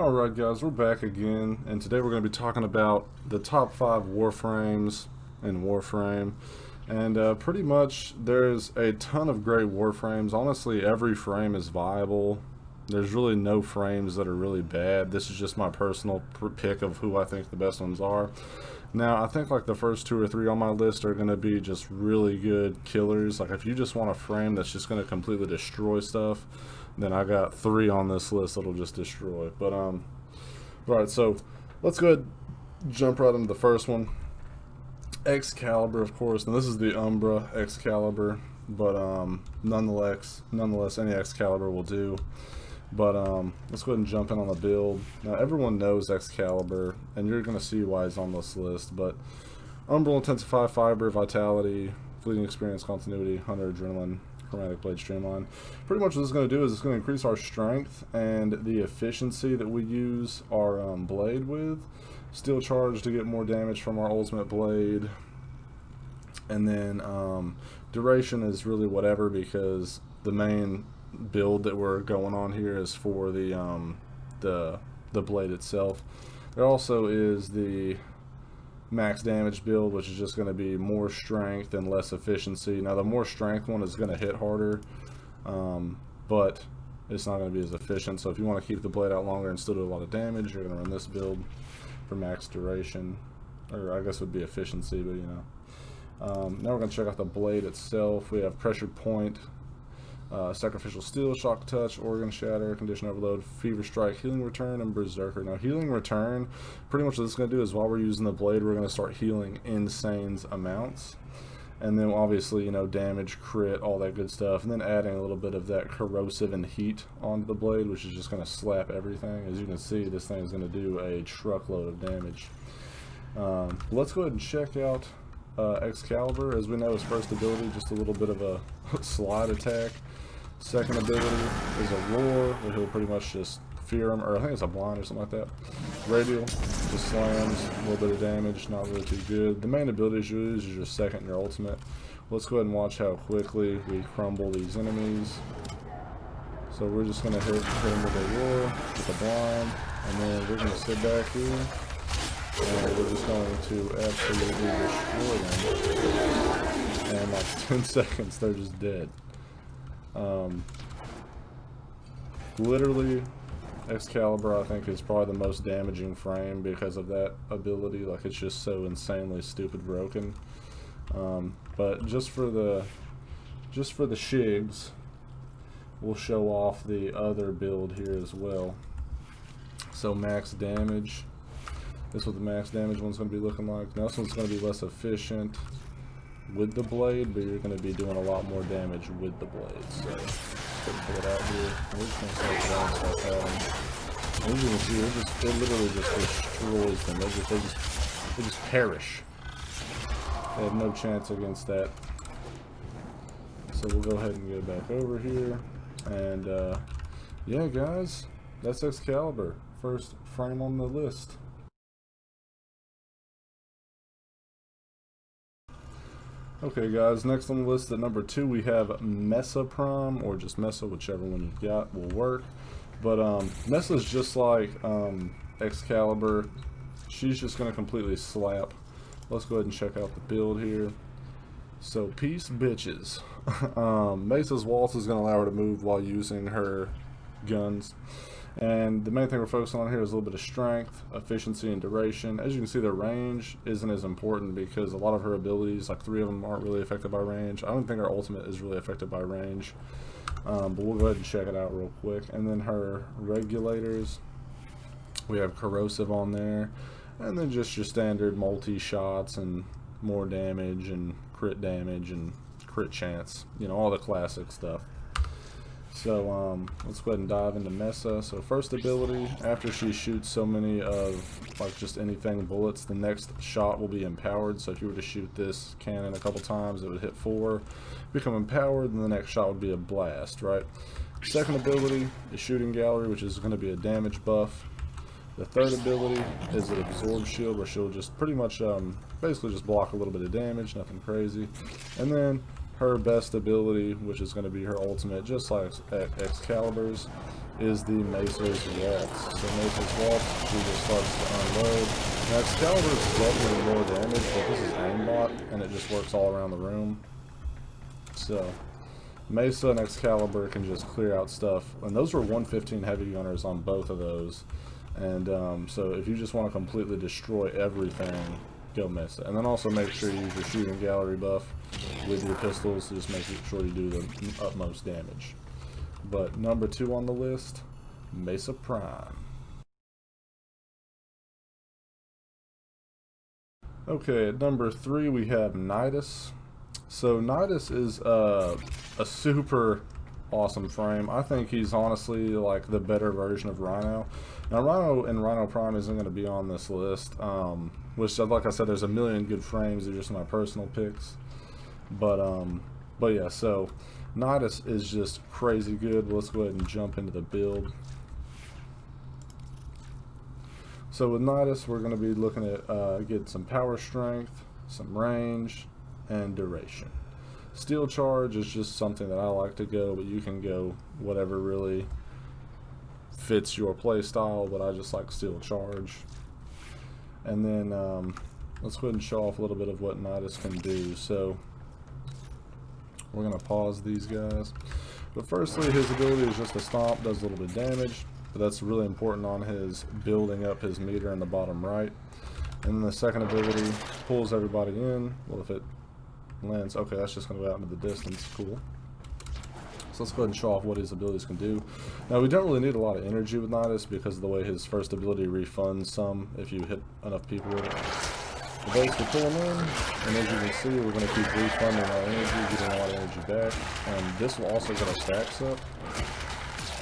Alright guys, we're back again, and today we're going to be talking about the top 5 Warframes in Warframe. And pretty much there's a ton of great Warframes. Honestly, every frame is viable. There's really no frames that are really bad. This is just my personal pick of who I think the best ones are. Now, I think like the first 2 or 3 on my list are going to be just really good killers. Like if you just want a frame that's just going to completely destroy stuff, then I got 3 on this list that'll just destroy. But right, so let's go ahead and jump right into the first one. Excalibur, of course, and this is the Umbra Excalibur, but nonetheless any Excalibur will do. But let's go ahead and jump in on the build. Now everyone knows Excalibur, and you're going to see why he's on this list, but Umbral Intensify, Fiber, Vitality, Fleeting Experience, Continuity, Hunter, Adrenaline, Chromatic Blade, Streamline. Pretty much what it's going to do is it's going to increase our strength and the efficiency that we use our blade with. Steel Charge to get more damage from our ultimate blade. And then duration is really whatever, because the main build that we're going on here is for the blade itself. There also is the max damage build, which is just going to be more strength and less efficiency. Now the more strength one is going to hit harder, but it's not going to be as efficient. So if you want to keep the blade out longer and still do a lot of damage, you're going to run this build for max duration, or I guess it would be efficiency, but you know. Now we're going to check out the blade itself. We have Pressure Point, Sacrificial Steel, Shock Touch, Organ Shatter, Condition Overload, Fever Strike, Healing Return, and Berserker. Now Healing Return, pretty much what this is going to do is while we're using the blade, we're going to start healing insane amounts. And then obviously, you know, damage, crit, all that good stuff. And then adding a little bit of that corrosive and heat onto the blade, which is just going to slap everything. As you can see, this thing is going to do a truckload of damage. Let's go ahead and check out Excalibur. As we know, his first ability, just a little bit of a slide attack. Second ability is a roar, where he'll pretty much just fear him, or I think it's a blind or something like that. Radial, just slams, a little bit of damage, not really too good. The main abilities you use is your second and your ultimate. Let's go ahead and watch how quickly we crumble these enemies. So we're just going to hit him with a roar, with a blind, and then we're going to sit back here, and we're just going to absolutely destroy them. And in like 10 seconds, they're just dead. Literally, Excalibur I think is probably the most damaging frame because of that ability. Like, it's just so insanely stupid broken. But just for the shigs, we'll show off the other build here as well. So max damage, this is what the max damage one's going to be looking like. Now this one's going to be less efficient with the blade, but you're going to be doing a lot more damage with the blade. So pull it out here. We're just going to start throwing stuff at them. As you can see, it literally just destroys them. They just perish. They have no chance against that. So we'll go ahead and get back over here. And yeah, guys, that's Excalibur. First frame on the list. Okay guys, next on the list at number 2 we have Mesa Prime, or just Mesa, whichever one you've got will work. But Mesa's just like Excalibur. She's just going to completely slap. Let's go ahead and check out the build here. So peace bitches. Mesa's Waltz is going to allow her to move while using her guns. And the main thing we're focusing on here is a little bit of strength, efficiency, and duration. As you can see, the range isn't as important because a lot of her abilities, like 3 of them, aren't really affected by range. I don't think her ultimate is really affected by range. But we'll go ahead and check it out real quick. And then her regulators, we have corrosive on there. And then just your standard multi-shots and more damage and crit chance. You know, all the classic stuff. So let's go ahead and dive into Mesa. So first ability, after she shoots so many of like just anything bullets, the next shot will be empowered. So if you were to shoot this cannon a couple times, it would hit 4, become empowered, and the next shot would be a blast, right? Second ability is Shooting Gallery, which is going to be a damage buff. The third ability is an Absorb Shield, where she'll just pretty much basically just block a little bit of damage, nothing crazy. And then her best ability, which is going to be her ultimate, just like Excalibur's, is the Mesa's Waltz. So Mesa's Waltz, she just starts to unload. Now Excalibur's definitely more damage, but this is aimbot, and it just works all around the room. So Mesa and Excalibur can just clear out stuff, and those were 115 heavy gunners on both of those. And so if you just want to completely destroy everything, go Mesa. And then also make sure you use your shooting gallery buff with your pistols to just make sure you do the utmost damage. But number 2 on the list, Mesa Prime. Okay, at number 3 we have Nidus. So Nidus is a super awesome frame. I think he's honestly like the better version of Rhino. Now Rhino and Rhino Prime isn't going to be on this list, which, like I said, there's a million good frames. They're just my personal picks. But yeah, so Nidus is just crazy good. Let's go ahead and jump into the build. So with Nidus, we're going to be looking at get some power strength, some range, and duration. Steel charge is just something that I like to go, but you can go whatever really fits your play style, but I just like steel charge. And then let's go ahead and show off a little bit of what Nidus can do. So we're going to pause these guys. But firstly, his ability is just a stomp, does a little bit of damage, but that's really important on his building up his meter in the bottom right. And then the second ability pulls everybody in. Well, if it lands, okay, that's just going to go out into the distance. Cool. So let's go ahead and show off what his abilities can do. Now, we don't really need a lot of energy with Nidus because of the way his first ability refunds some if you hit enough people with it. So basically pull them in, and as you can see, we're going to keep refunding our energy, getting a lot of energy back, and this will also get our stacks up.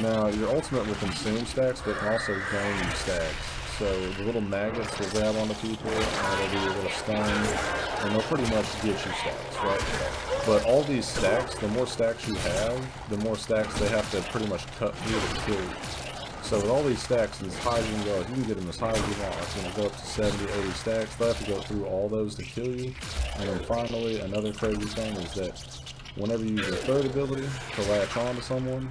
Now, your ultimate will consume stacks, but it can also gain you stacks. So the little maggots will grab onto people, and it'll be a little stun, and they'll pretty much get you stacks, right? But all these stacks, the more stacks you have, the more stacks they have to pretty much cut through to kill you. So with all these stacks, as high as you can go, if you can get them as high as you want, it's going to go up to 70, 80 stacks. They'll have to go through all those to kill you. And then finally, another crazy thing is that whenever you use your third ability to latch on to someone,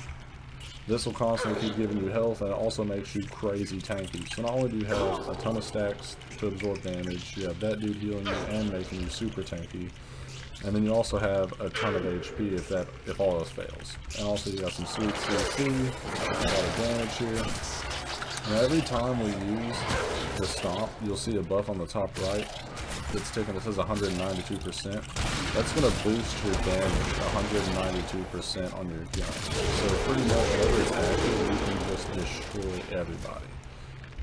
this will constantly keep giving you health, and it also makes you crazy tanky. So not only do you have a ton of stacks to absorb damage, you have that dude healing you and making you super tanky, and then you also have a ton of HP if all else fails. And also you got some sweet CC, a lot of damage here. Now every time we use the stomp, you'll see a buff on the top right that's taken. It says 192%. That's going to boost your damage 192% on your gun. So pretty much whenever it's active, you can just destroy everybody.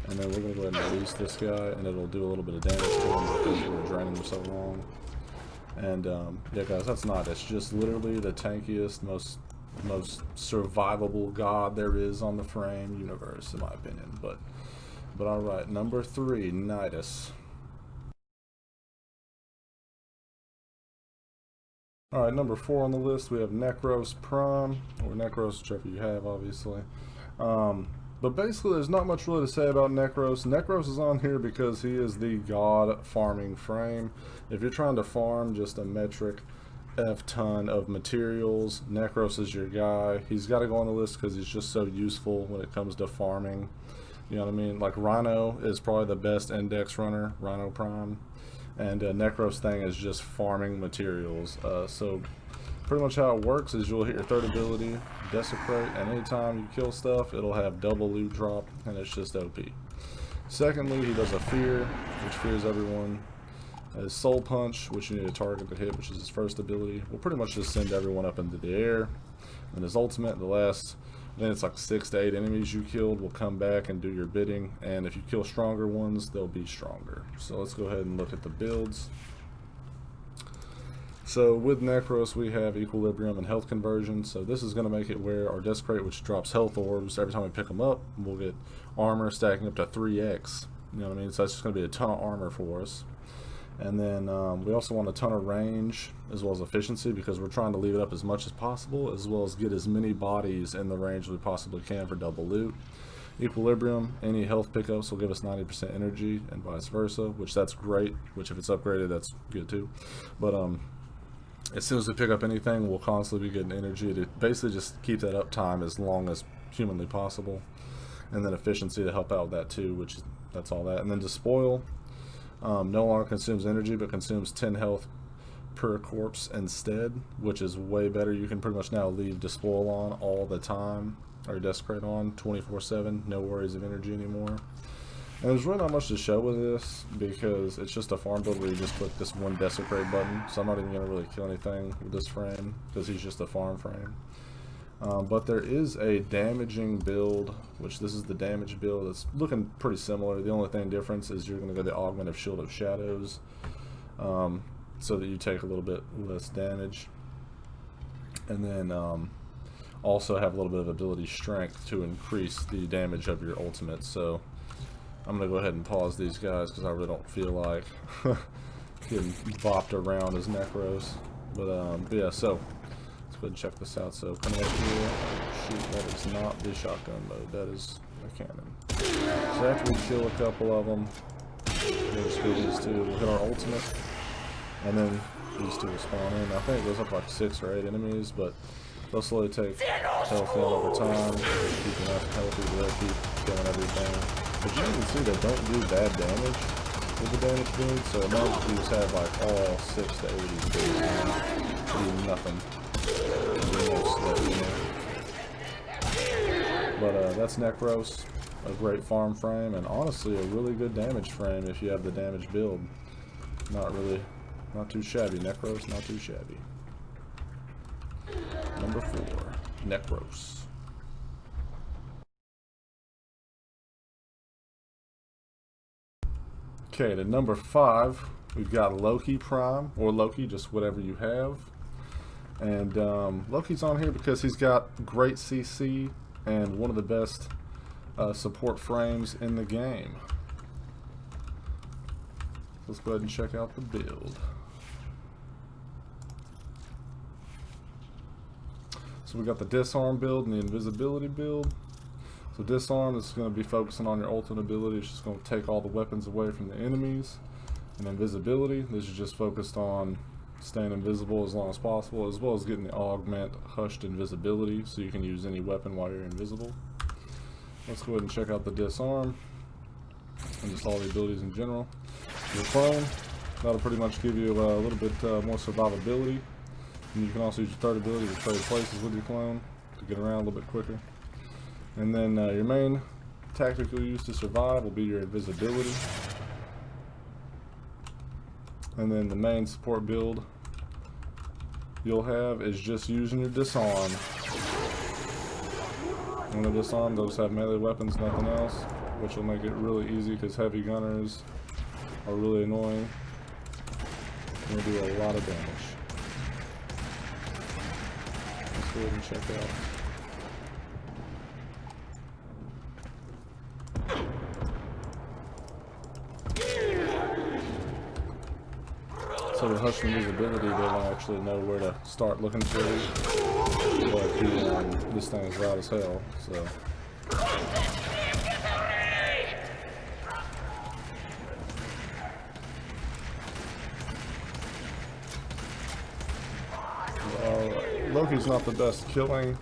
And then we're going to go ahead and release this guy, and it'll do a little bit of damage to him because we're draining him so long. And yeah, guys, that's not. It's just literally the tankiest, most survivable god there is on the frame universe, in my opinion. But all right, number 3, Nidus. Alright, number 4 on the list, we have Necros Prime, or Necros, whichever you have, obviously. But basically, there's not much really to say about Necros. Necros is on here because he is the god farming frame. If you're trying to farm just a metric F-ton of materials, Necros is your guy. He's got to go on the list because he's just so useful when it comes to farming. You know what I mean? Like, Rhino is probably the best index runner, Rhino Prime. And Necros thing is just farming materials. So pretty much how it works is you'll hit your third ability, Desecrate, and anytime you kill stuff, it'll have double loot drop, and it's just OP. Secondly, he does a Fear, which fears everyone. His Soul Punch, which you need a target to hit, which is his first ability, will pretty much just send everyone up into the air. And his ultimate, the last, then it's like 6 to 8 enemies you killed will come back and do your bidding, and if you kill stronger ones, they'll be stronger. So let's go ahead and look at the builds. So with Necros, we have Equilibrium and Health Conversion. So this is going to make it where our Desecrate, which drops health orbs, every time we pick them up, we'll get armor stacking up to 3x. You know what I mean? So that's just going to be a ton of armor for us. And then we also want a ton of range as well as efficiency because we're trying to leave it up as much as possible, as well as get as many bodies in the range we possibly can for double loot. Equilibrium, any health pickups will give us 90% energy and vice versa, which that's great, which if it's upgraded, that's good too. But As soon as we pick up anything, we'll constantly be getting energy to basically just keep that uptime as long as humanly possible. And then efficiency to help out with that too, which that's all that. And then despoil no longer consumes energy, but consumes 10 health per corpse instead, which is way better. You can pretty much now leave despoil on all the time, or desecrate on 24/7, no worries of energy anymore. And there's really not much to show with this because it's just a farm build where you just click this one desecrate button, so I'm not even going to really kill anything with this frame because he's just a farm frame. But there is a damaging build, which this is the damage build. It's looking pretty similar. The only thing difference is you're going to go the augment of Shield of Shadows, so that you take a little bit less damage. And then also have a little bit of ability strength to increase the damage of your ultimate. So I'm going to go ahead and pause these guys because I really don't feel like getting bopped around as Necros. But yeah, so let's go ahead and check this out. So coming up here, shoot, that is not the shotgun mode, that is a cannon. So after we kill a couple of them, we'll just do these two, we'll hit our ultimate, and then these two will spawn in. I think it goes up like 6 or 8 enemies, but they'll slowly take health in over time, keep them healthy, so they'll keep killing everything. But you can see they don't do bad damage with the damage build, so imagine if you just have like all 6 to 8 of these builds do nothing. But that's Necros, a great farm frame, and honestly a really good damage frame if you have the damage build. Not too shabby. Necros, not too shabby. Number 4, Necros. Okay, to number 5, we've got Loki Prime, or Loki, just whatever you have. And Loki's on here because he's got great CC and one of the best support frames in the game. Let's go ahead and check out the build. So we got the disarm build and the invisibility build. So disarm is going to be focusing on your ultimate ability. It's just going to take all the weapons away from the enemies. And invisibility, this is just focused on staying invisible as long as possible, as well as getting the augment hushed invisibility, so you can use any weapon while you're invisible. Let's go ahead and check out the disarm and just all the abilities in general. Your clone, that'll pretty much give you a little bit more survivability. And you can also use your third ability to trade places with your clone to get around a little bit quicker. And then your main tactic you'll use to survive will be your invisibility. And then the main support build you'll have is just using your disarm. When they disarm, they'll just have melee weapons, nothing else, which will make it really easy because heavy gunners are really annoying. They do a lot of damage. Let's go ahead and check out. So with hush invisibility, they won't actually know where to start looking for you. But this thing is loud as hell, so. Loki's not the best killing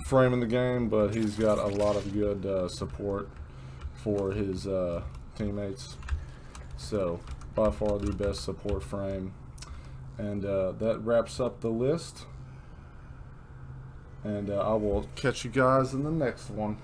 frame in the game, but he's got a lot of good support for his teammates. So by far the best support frame. And that wraps up the list. And I will catch you guys in the next one.